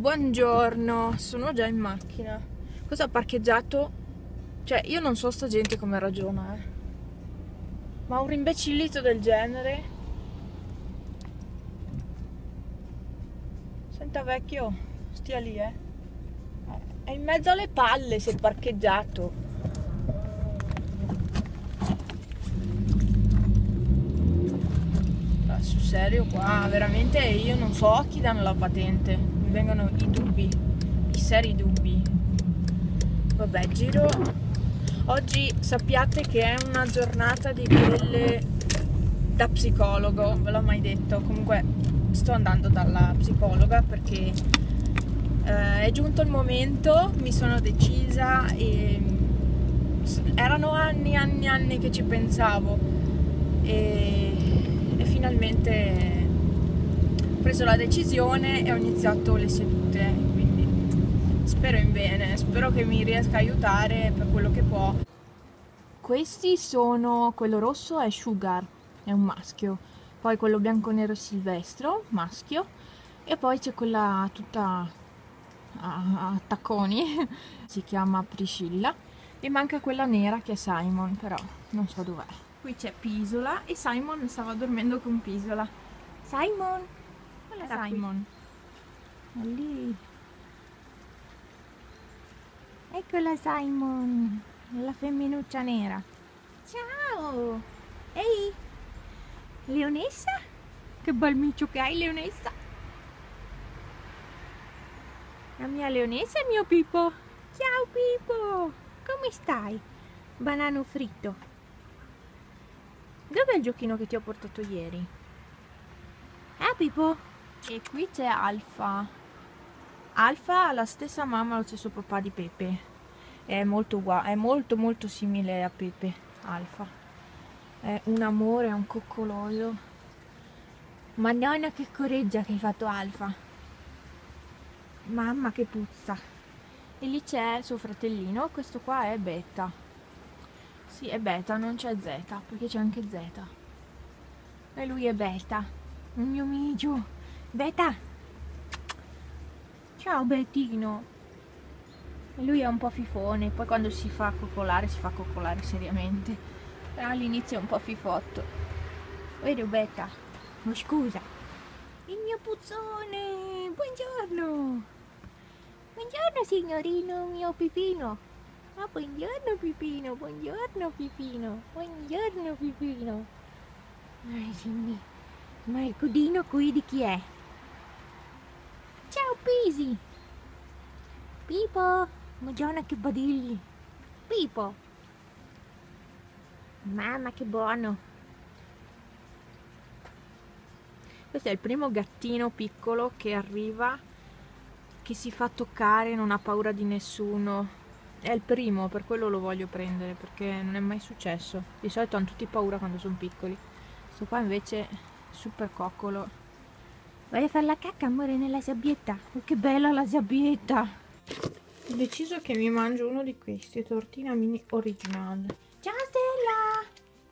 Buongiorno, sono già in macchina. Cosa ho parcheggiato? Cioè, io non so sta gente come ragiona, ma un rimbecillito del genere. Senta vecchio, stia lì, È in mezzo alle palle se parcheggiato. Ma sul serio qua, veramente io non so a chi danno la patente. Mi vengono i dubbi, i seri dubbi. Vabbè, giro. Oggi sappiate che è una giornata di quelle da psicologo, ve l'ho mai detto. Comunque sto andando dalla psicologa perché è giunto il momento, mi sono decisa e erano anni che ci pensavo e finalmente ho preso la decisione e ho iniziato le sedute, quindi spero in bene, spero che mi riesca a aiutare per quello che può. Questi sono, quello rosso è Sugar, è un maschio, poi quello bianco nero è Silvestro, maschio, e poi c'è quella tutta a tacconi, si chiama Priscilla, e manca quella nera che è Simon, però non so dov'è. Qui c'è Pisola e Simon stava dormendo con Pisola. Simon! Qual è Simon? È lì. Eccola Simon, la femminuccia nera. Ciao! Ehi! Leonessa? Che bel micio che hai, Leonessa! La mia Leonessa e mio Pippo. Ciao Pippo, come stai? Banano fritto. Dov'è il giochino che ti ho portato ieri? Pippo? E qui c'è Alfa. Alfa ha la stessa mamma, lo stesso papà di Pepe. È molto molto simile a Pepe, Alfa. È un amore, è un coccoloso. Madonna che coreggia che hai fatto Alfa. Mamma che puzza. E lì c'è suo fratellino, questo qua è Beta. Sì, è Beta, non c'è Z, perché c'è anche Z. E lui è Beta, il mio micio. Beta! Ciao Bettino. E lui è un po' fifone, poi quando si fa coccolare seriamente. Però all'inizio è un po' fifotto. Vero Beta? Oh, scusa. Il mio puzzone! Buongiorno! Buongiorno signorino mio Pipino. Buongiorno Pipino, buongiorno Pipino, buongiorno Pipino. Sì, ma il codino qui di chi è? Ciao Pisi. Pipo, buongiorno che badigli. Pipo. Mamma che buono. Questo è il primo gattino piccolo che arriva, che si fa toccare, non ha paura di nessuno. È il primo, per quello lo voglio prendere, perché non è mai successo. Di solito hanno tutti paura quando sono piccoli. Questo qua invece è super coccolo. Vai a fare la cacca, amore, nella sabbietta. Oh, che bella la sabbietta! Ho deciso che mi mangio uno di questi, tortina mini original. Ciao Stella!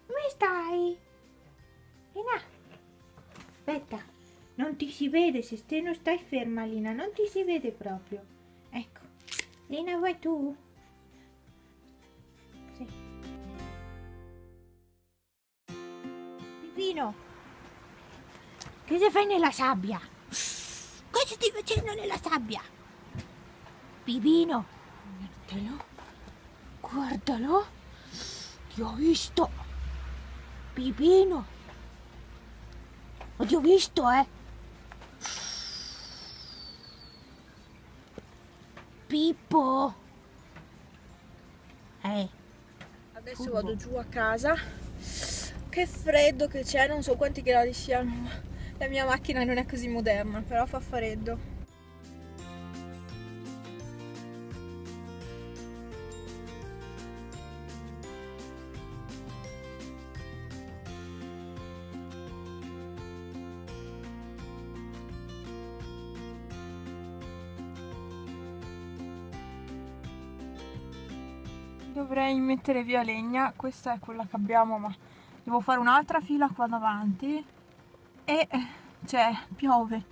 Come stai? Lina? Aspetta, non ti si vede, se non stai ferma Lina, non ti si vede proprio. Ecco. Lina, vuoi tu? Sì. Pipino, cosa fai nella sabbia? Cosa stai facendo nella sabbia? Pipino, guardalo, guardalo, ti ho visto. Pipino, ti ho visto, Pippo. Adesso vado giù a casa. Che freddo che c'è, non so quanti gradi siano. La mia macchina non è così moderna, però fa freddo. Dovrei mettere via legna, questa è quella che abbiamo, ma devo fare un'altra fila qua davanti e piove.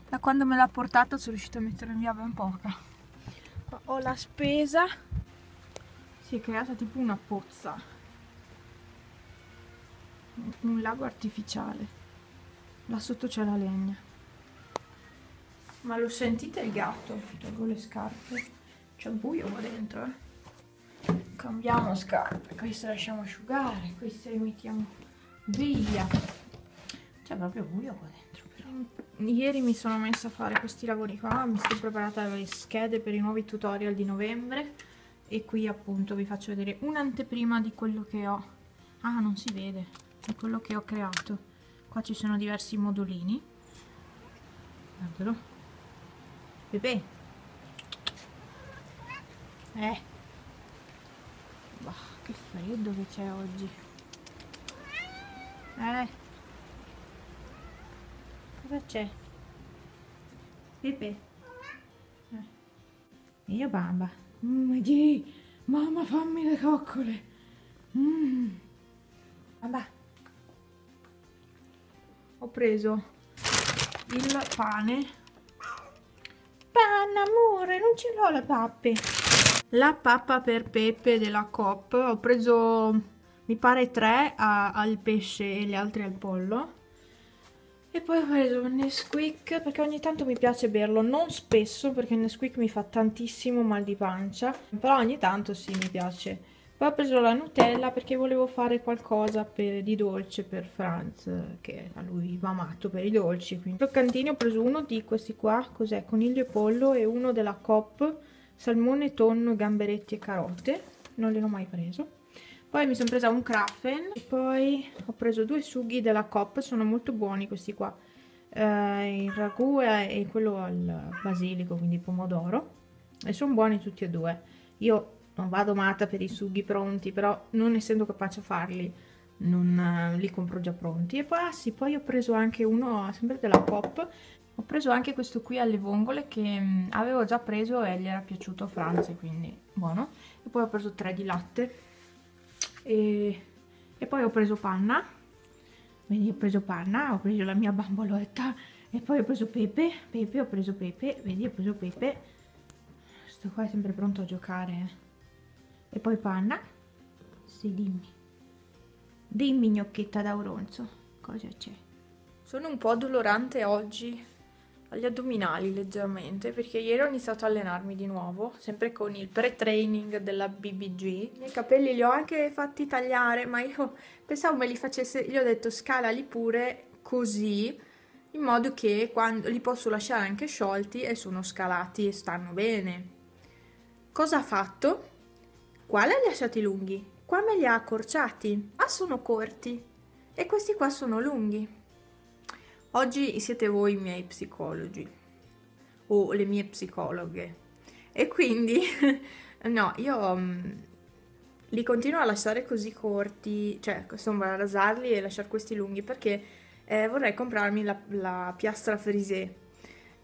Da quando me l'ha portata sono riuscita a mettere via ben poca. Qua ho la spesa. Si è creata tipo una pozza. Un lago artificiale. Là sotto c'è la legna. Ma lo sentite il gatto? Tolgo le scarpe. C'è buio qua dentro, Cambiamo scarpe. Queste lasciamo asciugare. Queste le mettiamo via. C'è proprio buio qua dentro, però. Ieri mi sono messa a fare questi lavori qua. Mi sto preparando le schede per i nuovi tutorial di novembre. E qui appunto vi faccio vedere un'anteprima di quello che ho. Ah, non si vede. Di quello che ho creato. Qua ci sono diversi modulini. Guardalo. Pepe. Bah, che freddo che c'è oggi. Cosa c'è? Pepe. E io bamba. Mamma, fammi le coccole. Bamba. Ho preso il pane. Panna, amore, non ce l'ho le pappe. La pappa per Pepe della Coop. Ho preso, mi pare, 3 al pesce e gli altri al pollo. E poi ho preso un Nesquik perché ogni tanto mi piace berlo, non spesso perché il Nesquik mi fa tantissimo mal di pancia, però ogni tanto sì, mi piace. Poi ho preso la Nutella perché volevo fare qualcosa di dolce per Franz, che a lui va matto per i dolci. Quindi croccantini ho preso uno di questi qua, cos'è? Coniglio e pollo, e uno della Coop, salmone, tonno, gamberetti e carote. Non li ho mai preso. Poi mi sono presa un Krafen e poi ho preso 2 sughi della Coop, sono molto buoni questi qua. Il ragù e quello al basilico, quindi pomodoro. E sono buoni tutti e due. Io non vado matta per i sughi pronti, però non essendo capace a farli, non li compro già pronti. E poi, sì, poi ho preso anche uno, sempre della Coop. Ho preso anche questo qui alle vongole che avevo già preso e gli era piaciuto a Franz, quindi buono. E poi ho preso 3 di latte. E poi ho preso panna, vedi, ho preso panna, ho preso la mia bamboletta, e poi ho preso Pepe, ho preso Pepe, vedi, ho preso Pepe, sto qua è sempre pronto a giocare, E poi panna, sì, dimmi gnocchetta d'auronzo, cosa c'è? Sono un po' dolorante oggi agli addominali leggermente perché ieri ho iniziato a allenarmi di nuovo, sempre con il pre-training della BBG. I miei capelli li ho anche fatti tagliare, ma io pensavo me li facesse, gli ho detto scalali pure così, in modo che quando li posso lasciare anche sciolti e sono scalati e stanno bene. Cosa ha fatto? Qua li ha lasciati lunghi, qua me li ha accorciati, ah sono corti e questi qua sono lunghi. Oggi siete voi i miei psicologi o le mie psicologhe e quindi no, io li continuo a lasciare così corti, cioè insomma a rasarli e lasciare questi lunghi perché vorrei comprarmi la piastra frisé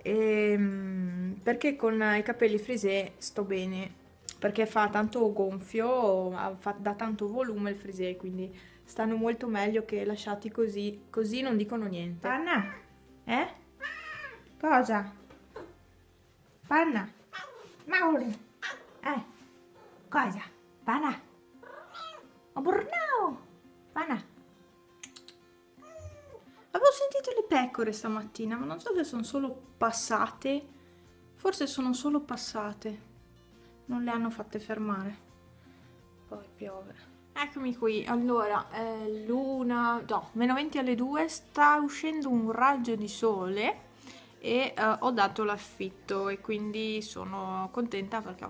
perché con i capelli frisé sto bene perché fa tanto gonfio, dà tanto volume il frisé, quindi stanno molto meglio che lasciati così, così non dicono niente. Panna? Cosa? Panna? Mauri? Cosa? Panna? Oh, Bornao! Panna? Avevo sentito le pecore stamattina, ma non so se sono solo passate. Forse sono solo passate. Non le hanno fatte fermare. Poi piove. Eccomi qui, allora, l'una, no, meno 20 alle 2, sta uscendo un raggio di sole e ho dato l'affitto e quindi sono contenta perché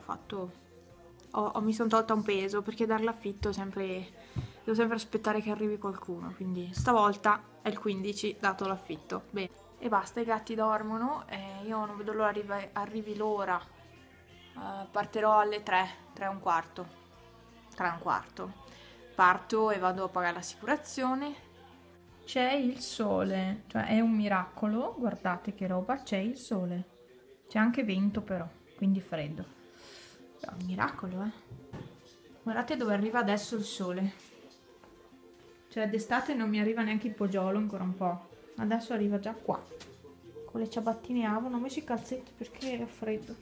mi sono tolta un peso, perché dar l'affitto devo sempre aspettare che arrivi qualcuno, quindi stavolta è il 15 dato l'affitto, bene. E basta, i gatti dormono e io non vedo l'ora arrivi l'ora, partirò alle 3, 3 e un quarto, 3 e un quarto. Parto e vado a pagare l'assicurazione. C'è il sole, cioè è un miracolo, guardate che roba, c'è il sole. C'è anche vento però, quindi freddo. È un miracolo, Guardate dove arriva adesso il sole. Cioè d'estate non mi arriva neanche il poggiolo ancora un po'. Adesso arriva già qua. con le ciabattine Avon. Ho messo i calzetti perché ho freddo.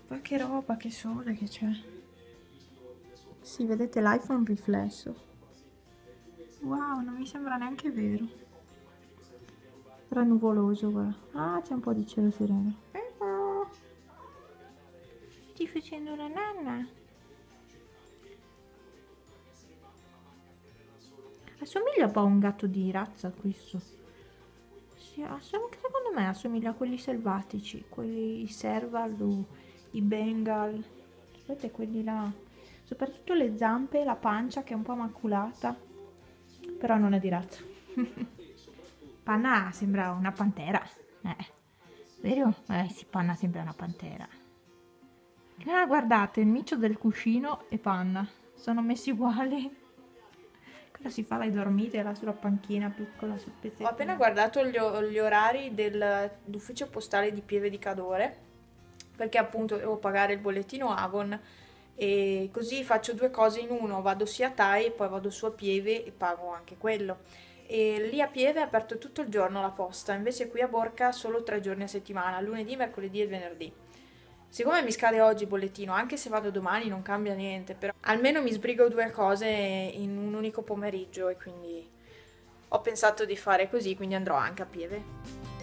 Ma che roba, che sole che c'è. Sì, vedete l'iPhone riflesso. Wow, non mi sembra neanche vero. Però è nuvoloso, guarda. Ah, c'è un po' di cielo sereno. Stai facendo una nanna? Assomiglia un po' a un gatto di razza questo. Sì, secondo me assomiglia a quelli selvatici, quelli i Serval o i Bengal. Aspetta, quelli là. Soprattutto le zampe, la pancia che è un po' maculata. Però non è di razza. Panna sembra una pantera. Vero? Sì, Panna sembra una pantera. Ah, guardate, il micio del cuscino e Panna. Sono messi uguali. Cosa si fa le dormite là sulla panchina piccola sul pezzettino? Ho appena guardato gli orari dell'ufficio postale di Pieve di Cadore, perché appunto devo pagare il bollettino Avon e così faccio due cose in uno, vado sia a Tai e poi vado su a Pieve e pago anche quello. E lì a Pieve è aperto tutto il giorno la posta, invece qui a Borca solo 3 giorni a settimana, lunedì, mercoledì e venerdì. Siccome mi scade oggi il bollettino, anche se vado domani non cambia niente, però almeno mi sbrigo due cose in un unico pomeriggio e quindi ho pensato di fare così, quindi andrò anche a Pieve.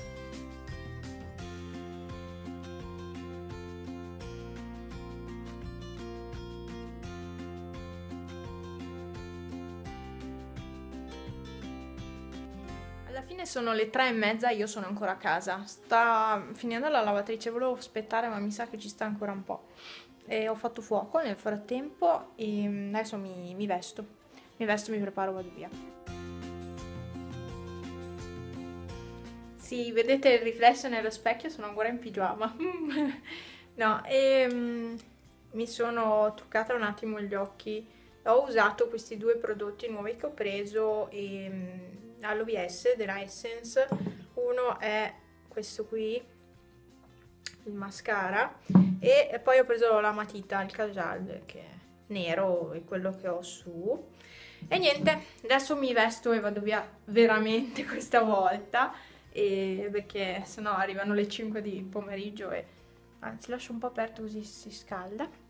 Alla fine sono le 3:30, io sono ancora a casa. Sta finendo la lavatrice, volevo aspettare, ma mi sa che ci sta ancora un po'. E ho fatto fuoco nel frattempo e adesso mi vesto. Mi vesto, mi preparo, vado via. Sì, vedete il riflesso nello specchio, sono ancora in pigiama. No, mi sono truccata un attimo gli occhi. Ho usato questi due prodotti nuovi che ho preso all'OVS della Essence. Uno è questo qui, il mascara, e poi ho preso la matita, il Kajal, che è nero, è quello che ho su. E niente, adesso mi vesto e vado via veramente questa volta, perché sennò arrivano le 5 di pomeriggio e anzi lascio un po' aperto così si scalda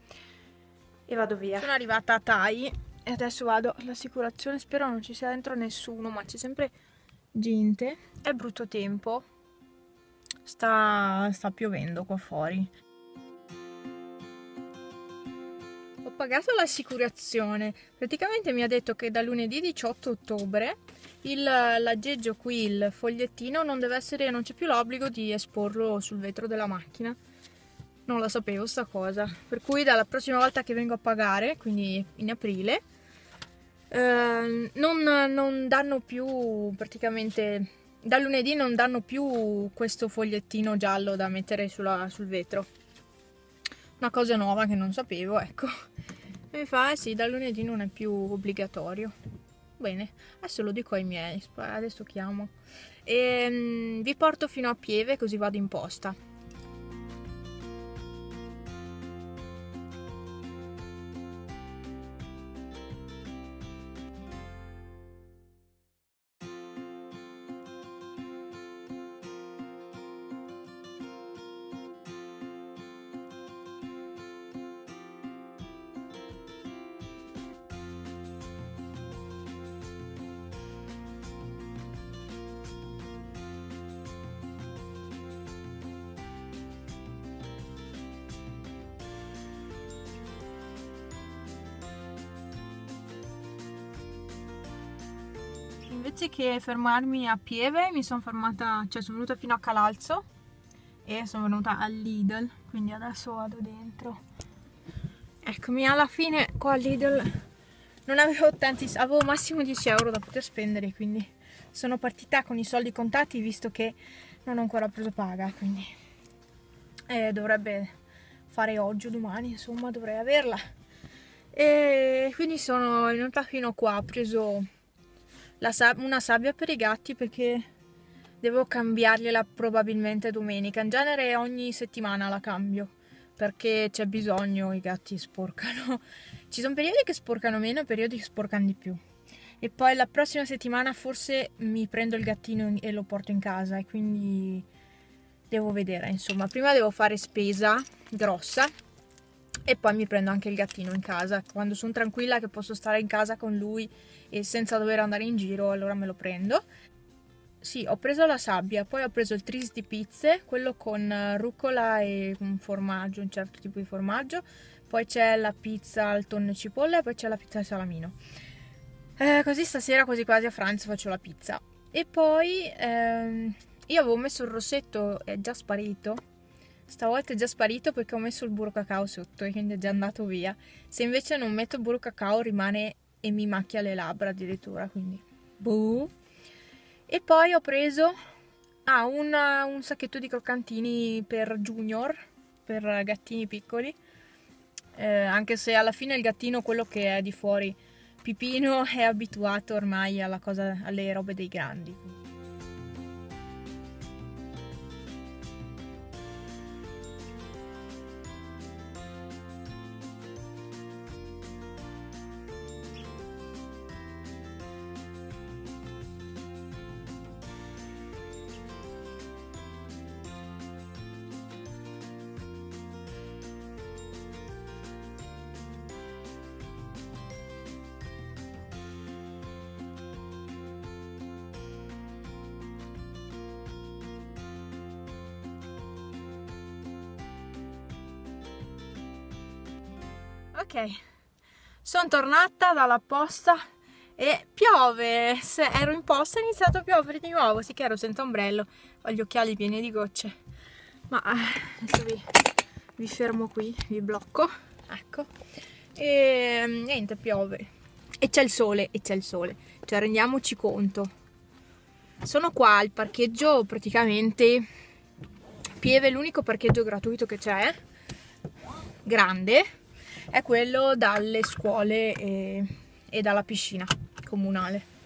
e vado via. Sono arrivata a Tai e adesso vado all'assicurazione, spero non ci sia dentro nessuno, ma c'è sempre gente. È brutto tempo, sta piovendo qua fuori. Ho pagato l'assicurazione, praticamente mi ha detto che da lunedì 18 ottobre l'aggeggio qui, il fogliettino, non c'è più l'obbligo di esporlo sul vetro della macchina. Non la sapevo sta cosa, per cui dalla prossima volta che vengo a pagare, quindi in aprile, non danno più, praticamente da lunedì non danno più questo fogliettino giallo da mettere sul vetro. Una cosa nuova che non sapevo, ecco. E mi fa, sì, da lunedì non è più obbligatorio. Bene, adesso lo dico ai miei, adesso chiamo. E vi porto fino a Pieve così vado in posta. Invece che fermarmi a Pieve mi sono fermata, cioè sono venuta fino a Calalzo e sono venuta al Lidl, quindi adesso vado dentro. Eccomi, alla fine qua al Lidl non avevo avevo massimo 10 euro da poter spendere, quindi sono partita con i soldi contati visto che non ho ancora preso paga, quindi dovrebbe fare oggi o domani, insomma dovrei averla. E quindi sono venuta fino qua, ho preso una sabbia per i gatti perché devo cambiargliela probabilmente domenica. In genere ogni settimana la cambio perché c'è bisogno, i gatti sporcano. Ci sono periodi che sporcano meno e periodi che sporcano di più. E poi la prossima settimana forse mi prendo il gattino e lo porto in casa e quindi devo vedere, insomma, prima devo fare spesa grossa e poi mi prendo anche il gattino in casa. Quando sono tranquilla che posso stare in casa con lui e senza dover andare in giro, allora me lo prendo. Sì, ho preso la sabbia, poi ho preso il tris di pizze, quello con rucola e un formaggio, un certo tipo di formaggio. Poi c'è la pizza al tonno e cipolla e poi c'è la pizza al salamino. Così stasera quasi quasi a pranzo faccio la pizza. E poi io avevo messo il rossetto, è già sparito. Stavolta è già sparito perché ho messo il burro cacao sotto e quindi è già andato via. Se invece non metto il burro cacao rimane e mi macchia le labbra addirittura, quindi boh. E poi ho preso un sacchetto di croccantini per Junior, per gattini piccoli, anche se alla fine il gattino, quello che è di fuori Pipino, è abituato ormai alle robe dei grandi. Ok, sono tornata dalla posta e piove. Se ero in posta è iniziato a piovere di nuovo, sì che ero senza ombrello, ho gli occhiali pieni di gocce. Ma adesso vi fermo qui, vi blocco, ecco. E niente, piove. E c'è il sole, cioè rendiamoci conto. Sono qua al parcheggio, praticamente Pieve, l'unico parcheggio gratuito che c'è, grande, è quello dalle scuole e dalla piscina comunale.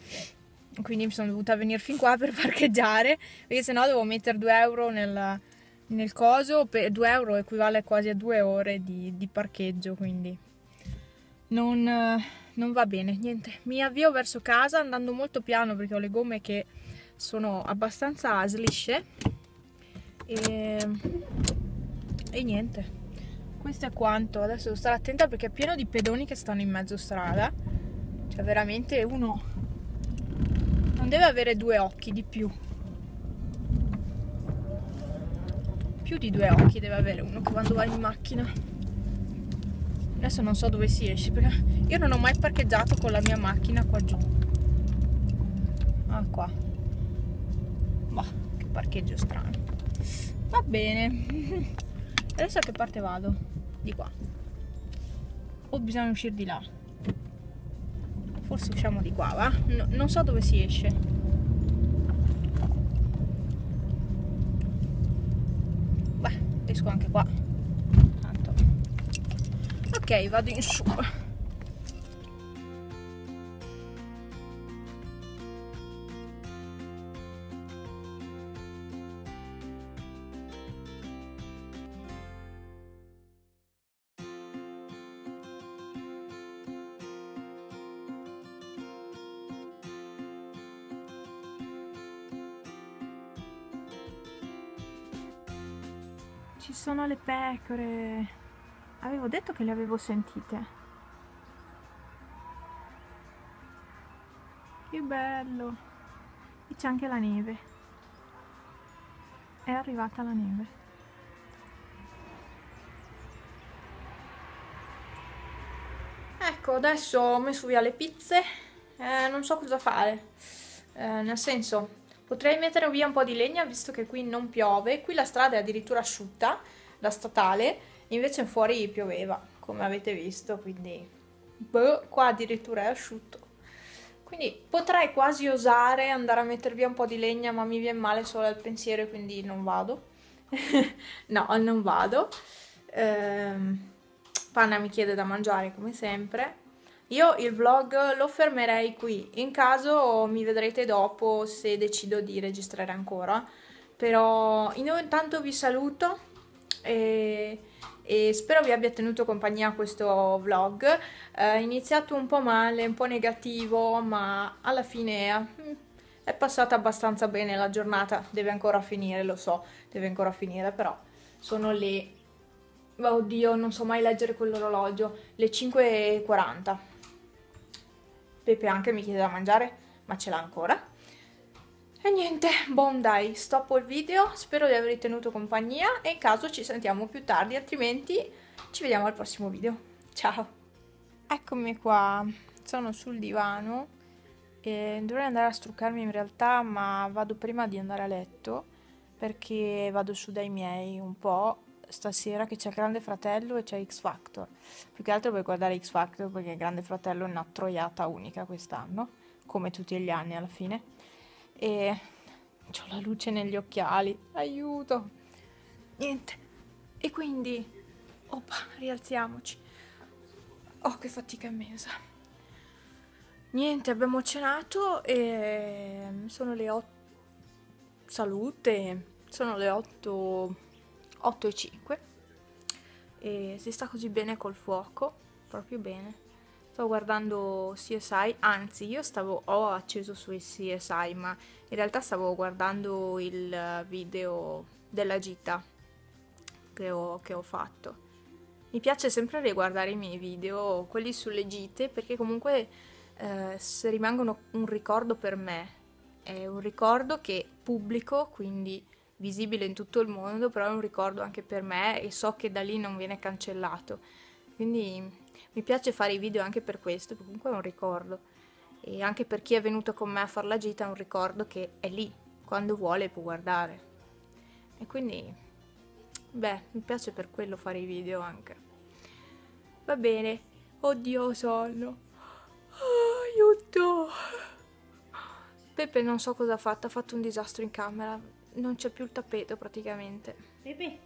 Quindi mi sono dovuta venire fin qua per parcheggiare, perché sennò devo mettere 2 euro nel coso. 2 euro equivale quasi a 2 ore di parcheggio, quindi non va bene. Niente, mi avvio verso casa andando molto piano perché ho le gomme che sono abbastanza slisce e niente. Questo è quanto. Adesso devo stare attenta perché è pieno di pedoni che stanno in mezzo strada. Cioè veramente uno non deve avere 2 occhi, di più. Più di 2 occhi deve avere uno che quando va in macchina. Adesso non so dove si esce perché io non ho mai parcheggiato con la mia macchina qua giù. Ah, qua. Boh, che parcheggio strano. Va bene. Adesso a che parte vado? Di qua. O bisogna uscire di là? Forse usciamo di qua, va? No, non so dove si esce. Beh, esco anche qua. Tanto. Ok, vado in su. Ci sono le pecore. Avevo detto che le avevo sentite. Che bello. E c'è anche la neve. È arrivata la neve. Ecco, adesso ho messo via le pizze. Non so cosa fare. Nel senso, potrei mettere via un po' di legna visto che qui non piove. Qui la strada è addirittura asciutta, la statale, invece fuori pioveva, come avete visto, quindi boh, qua addirittura è asciutto. Quindi potrei quasi osare andare a mettere via un po' di legna, ma mi viene male solo al pensiero e quindi non vado. No, non vado. Panna mi chiede da mangiare come sempre. Io il vlog lo fermerei qui, in caso mi vedrete dopo se decido di registrare ancora, però intanto vi saluto e spero vi abbia tenuto compagnia questo vlog. È iniziato un po' male, un po' negativo, ma alla fine È passata abbastanza bene la giornata, deve ancora finire, lo so, deve ancora finire, però sono le... Oddio, non so mai leggere quell'orologio, le 5:40. Pepe anche mi chiede da mangiare, ma ce l'ha ancora. E niente, buon dai, stoppo il video, spero di avervi tenuto compagnia e in caso ci sentiamo più tardi, altrimenti ci vediamo al prossimo video. Ciao! Eccomi qua, sono sul divano. E dovrei andare a struccarmi in realtà, ma vado prima di andare a letto perché vado su dai miei un po' stasera che c'è il Grande Fratello e c'è X Factor. Più che altro per guardare X Factor perché il Grande Fratello è una troiata unica quest'anno, come tutti gli anni alla fine. E ho la luce negli occhiali, aiuto! Niente. E quindi, oppa, rialziamoci. Oh, che fatica immensa. Niente, abbiamo cenato e sono le 8. Salute, sono le 8:05 e si sta così bene col fuoco, proprio bene. Sto guardando CSI, anzi io ho acceso su CSI, ma in realtà stavo guardando il video della gita che ho fatto. Mi piace sempre riguardare i miei video, quelli sulle gite, perché comunque se rimangono un ricordo per me. È un ricordo che pubblico, quindi visibile in tutto il mondo, però è un ricordo anche per me e so che da lì non viene cancellato. Quindi mi piace fare i video anche per questo, comunque è un ricordo. E anche per chi è venuto con me a fare la gita è un ricordo che è lì, quando vuole può guardare. E quindi, beh, mi piace per quello fare i video anche. Va bene, oddio sonno. Aiuto! Pepe non so cosa ha fatto un disastro in camera, non c'è più il tappeto praticamente. Pepe,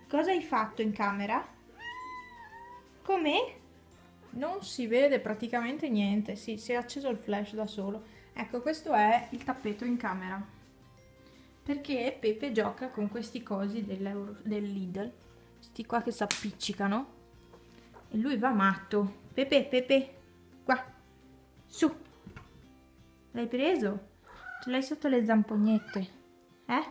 cosa hai fatto in camera? Com'è? Non si vede praticamente niente, sì, si è acceso il flash da solo. Ecco, questo è il tappeto in camera. Perché Pepe gioca con questi cosi del Lidl, questi qua che si appiccicano, e lui va matto. Pepe, qua, su. L'hai preso? Ce l'hai sotto le zampognette, eh?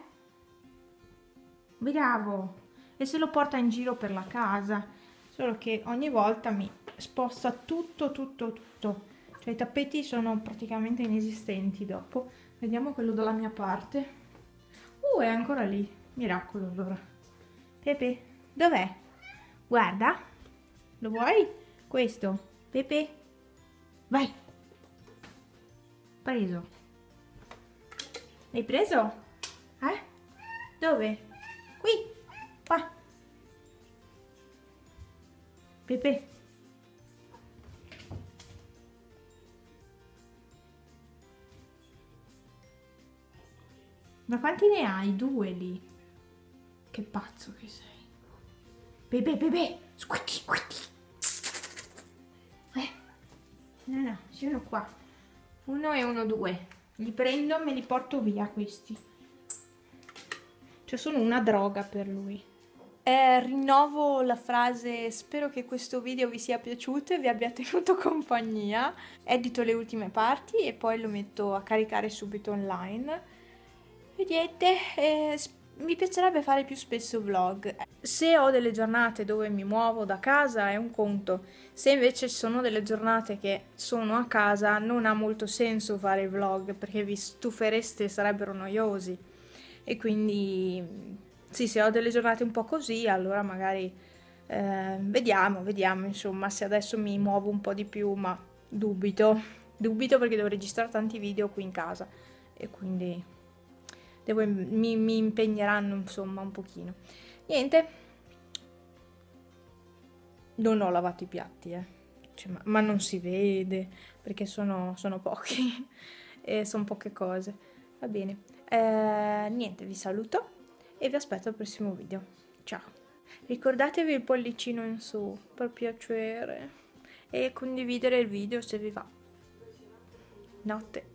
Bravo! E se lo porta in giro per la casa, solo che ogni volta mi sposta tutto. Cioè i tappeti sono praticamente inesistenti dopo. Vediamo quello dalla mia parte. È ancora lì. Miracolo allora. Pepe, dov'è? Guarda. Lo vuoi? Questo. Pepe, vai. Preso. L'hai preso? Eh? Dove? Qui. Qua. Pepe. Ma quanti ne hai? 2 lì. Che pazzo che sei. Pepe. Squicchi. No, sono qua. 1 e 1, 2. Li prendo, me li porto via questi. Cioè sono una droga per lui. Rinnovo la frase, spero che questo video vi sia piaciuto e vi abbia tenuto compagnia. Edito le ultime parti e poi lo metto a caricare subito online. E niente, mi piacerebbe fare più spesso vlog. Se ho delle giornate dove mi muovo da casa è un conto, se invece ci sono delle giornate che sono a casa non ha molto senso fare vlog perché vi stufereste e sarebbero noiosi. E quindi sì, se ho delle giornate un po' così allora magari vediamo insomma se adesso mi muovo un po' di più, ma dubito perché devo registrare tanti video qui in casa e quindi mi impegneranno insomma un pochino. Niente, non ho lavato i piatti, cioè, ma non si vede perché sono pochi e sono poche cose. Va bene, niente, vi saluto e vi aspetto al prossimo video. Ciao! Ricordatevi il pollicino in su per piacere e condividere il video se vi va. Notte.